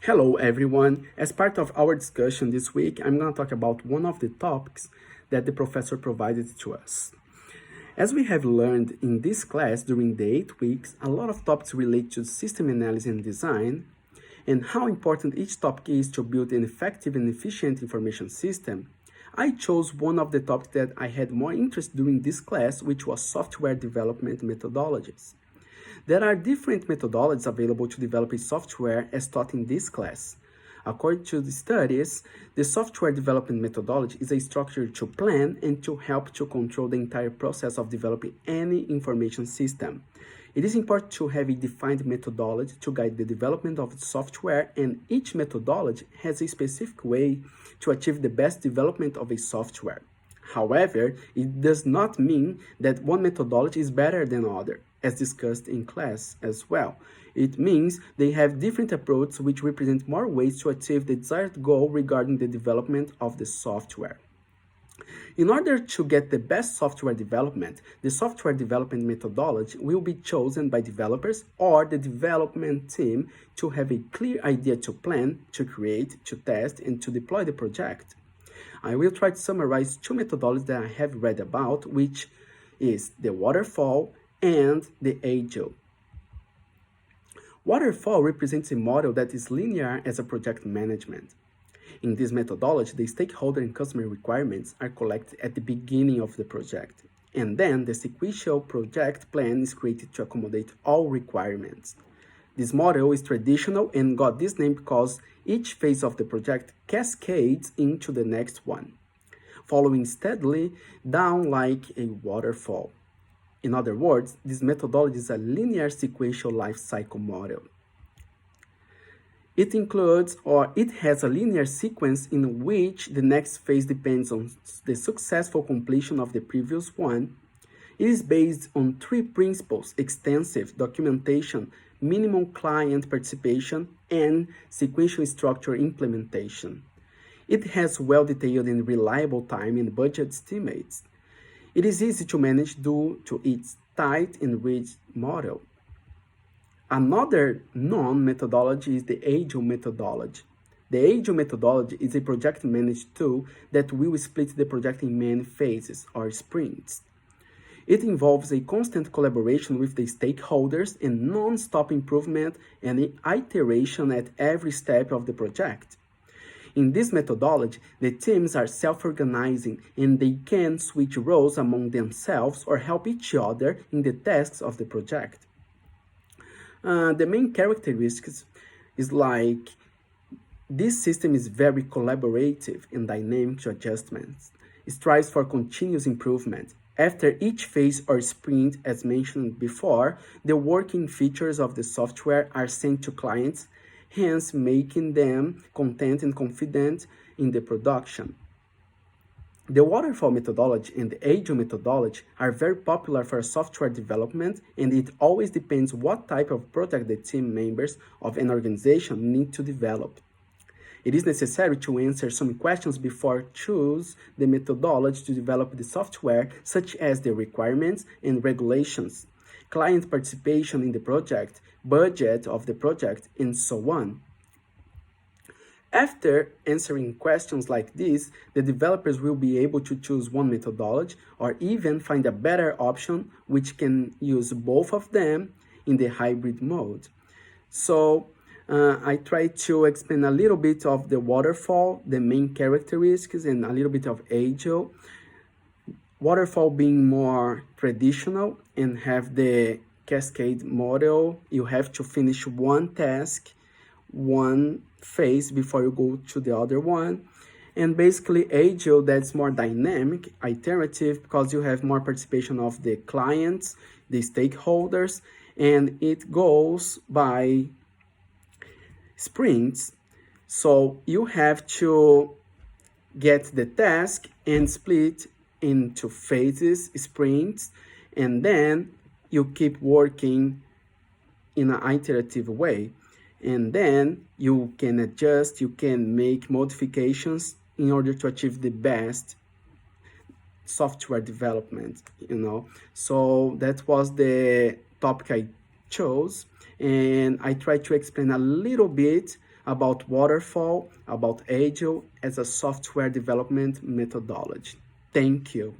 Hello everyone. As part of our discussion this week, I'm going to talk about one of the topics that the professor provided to us. As we have learned in this class during the 8 weeks, a lot of topics relate to system analysis and design, and how important each topic is to build an effective and efficient information system. I chose one of the topics that I had more interest during this class, which was software development methodologies. There are different methodologies available to develop a software as taught in this class. According to the studies, the software development methodology is a structure to plan and to help to control the entire process of developing any information system. It is important to have a defined methodology to guide the development of the software, and each methodology has a specific way to achieve the best development of a software. However, it does not mean that one methodology is better than other, as discussed in class as well. It means they have different approaches which represent more ways to achieve the desired goal regarding the development of the software. In order to get the best software development, the software development methodology will be chosen by developers or the development team to have a clear idea to plan, to create, to test, and to deploy the project. I will try to summarize two methodologies that I have read about, which is the Waterfall and the Agile. Waterfall represents a model that is linear as a project management. In this methodology, the stakeholder and customer requirements are collected at the beginning of the project, and then the sequential project plan is created to accommodate all requirements. This model is traditional and got this name because each phase of the project cascades into the next one, following steadily down like a waterfall. In other words, this methodology is a linear sequential life cycle model. It has a linear sequence in which the next phase depends on the successful completion of the previous one. It is based on three principles: extensive documentation, minimum client participation, and sequential structure implementation. It has well-detailed and reliable time and budget estimates. It is easy to manage due to its tight and rigid model. Another known methodology is the Agile methodology. The Agile methodology is a project management tool that will split the project in many phases or sprints. It involves a constant collaboration with the stakeholders and non-stop improvement and iteration at every step of the project. In this methodology, the teams are self-organizing and they can switch roles among themselves or help each other in the tasks of the project. The main characteristics is like this system is very collaborative and dynamic to adjustments. It strives for continuous improvement. After each phase or sprint, as mentioned before, the working features of the software are sent to clients, hence making them content and confident in the production. The Waterfall methodology and the Agile methodology are very popular for software development, and it always depends what type of product the team members of an organization need to develop. It is necessary to answer some questions before choose the methodology to develop the software, such as the requirements and regulations, client participation in the project, budget of the project, and so on. After answering questions like this, the developers will be able to choose one methodology or even find a better option which can use both of them in the hybrid mode. So, I try to explain a little bit of the Waterfall, the main characteristics, and a little bit of Agile. Waterfall being more traditional and have the cascade model. You have to finish one task, one phase before you go to the other one. And basically Agile, that's more dynamic, iterative, because you have more participation of the clients, the stakeholders, and it goes by sprints. So you have to get the task and split into phases, sprints, and then you keep working in an iterative way. And then you can adjust, you can make modifications in order to achieve the best software development, So that was the topic I chose, and I tried to explain a little bit about Waterfall, about Agile as a software development methodology. Thank you.